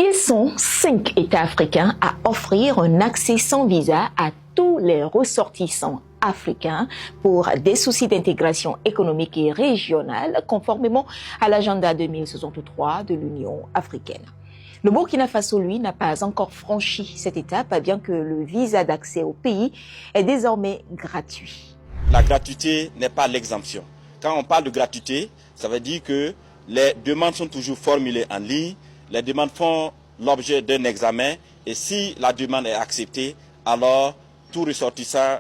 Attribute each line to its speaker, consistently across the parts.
Speaker 1: Ils sont 5 États africains à offrir un accès sans visa à tous les ressortissants africains pour des soucis d'intégration économique et régionale conformément à l'agenda 2063 de l'Union africaine. Le Burkina Faso, lui, n'a pas encore franchi cette étape, bien que le visa d'accès au pays est désormais gratuit.
Speaker 2: La gratuité n'est pas l'exemption. Quand on parle de gratuité, ça veut dire que les demandes sont toujours formulées en ligne, les demandes font l'objet d'un examen et si la demande est acceptée, alors tout ressortissant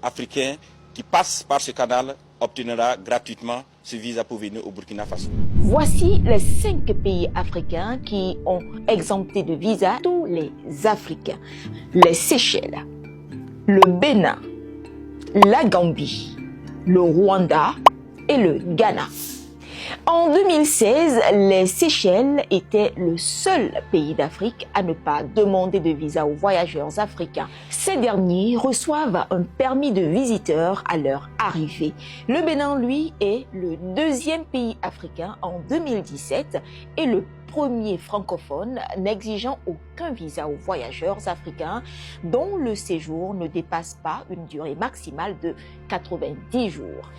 Speaker 2: africain qui passe par ce canal obtiendra gratuitement ce visa pour venir au Burkina Faso.
Speaker 1: Voici les 5 pays africains qui ont exempté de visa tous les Africains. Les Seychelles, le Bénin, la Gambie, le Rwanda et le Ghana. En 2016, les Seychelles étaient le seul pays d'Afrique à ne pas demander de visa aux voyageurs africains. Ces derniers reçoivent un permis de visiteur à leur arrivée. Le Bénin, lui, est le 2e pays africain en 2017 et le premier francophone n'exigeant aucun visa aux voyageurs africains dont le séjour ne dépasse pas une durée maximale de 90 jours.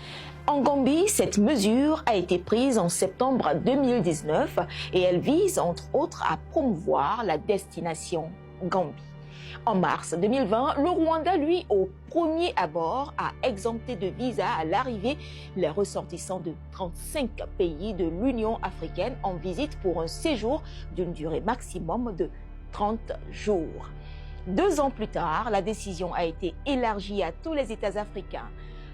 Speaker 1: En Gambie, cette mesure a été prise en septembre 2019 et elle vise entre autres à promouvoir la destination Gambie. En mars 2020, le Rwanda, lui, au premier abord, a exempté de visa à l'arrivée les ressortissants de 35 pays de l'Union africaine en visite pour un séjour d'une durée maximum de 30 jours. 2 ans plus tard, la décision a été élargie à tous les États africains.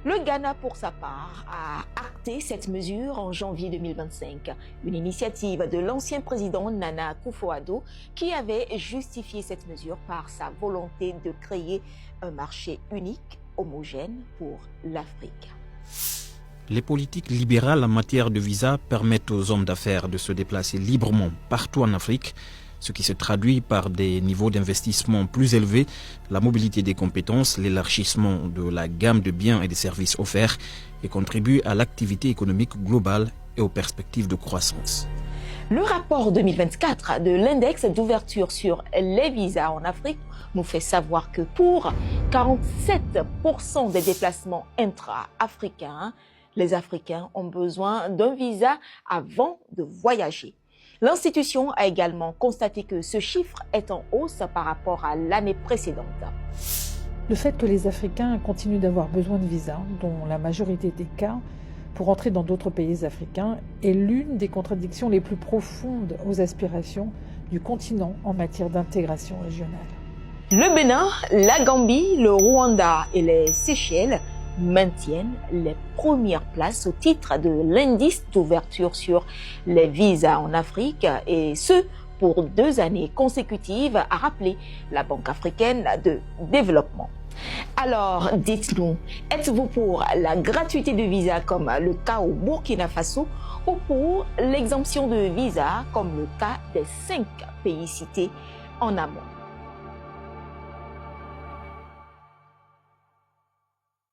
Speaker 1: Le Ghana, pour sa part, a acté cette mesure en janvier 2025, une initiative de l'ancien président Nana Akufo-Addo qui avait justifié cette mesure par sa volonté de créer un marché unique, homogène pour l'Afrique.
Speaker 3: Les politiques libérales en matière de visa permettent aux hommes d'affaires de se déplacer librement partout en Afrique, ce qui se traduit par des niveaux d'investissement plus élevés, la mobilité des compétences, l'élargissement de la gamme de biens et de services offerts et contribue à l'activité économique globale et aux perspectives de croissance.
Speaker 1: Le rapport 2024 de l'index d'ouverture sur les visas en Afrique nous fait savoir que pour 47% des déplacements intra-africains, les Africains ont besoin d'un visa avant de voyager. L'institution a également constaté que ce chiffre est en hausse par rapport à l'année précédente.
Speaker 4: Le fait que les Africains continuent d'avoir besoin de visas, dont la majorité des cas, pour entrer dans d'autres pays africains, est l'une des contradictions les plus profondes aux aspirations du continent en matière d'intégration régionale.
Speaker 1: Le Bénin, la Gambie, le Rwanda et les Seychelles maintiennent les premières places au titre de l'indice d'ouverture sur les visas en Afrique et ce pour 2 années consécutives, a rappelé la Banque africaine de développement. Alors, dites-nous, êtes-vous pour la gratuité de visa comme le cas au Burkina Faso ou pour l'exemption de visa comme le cas des 5 pays cités en amont?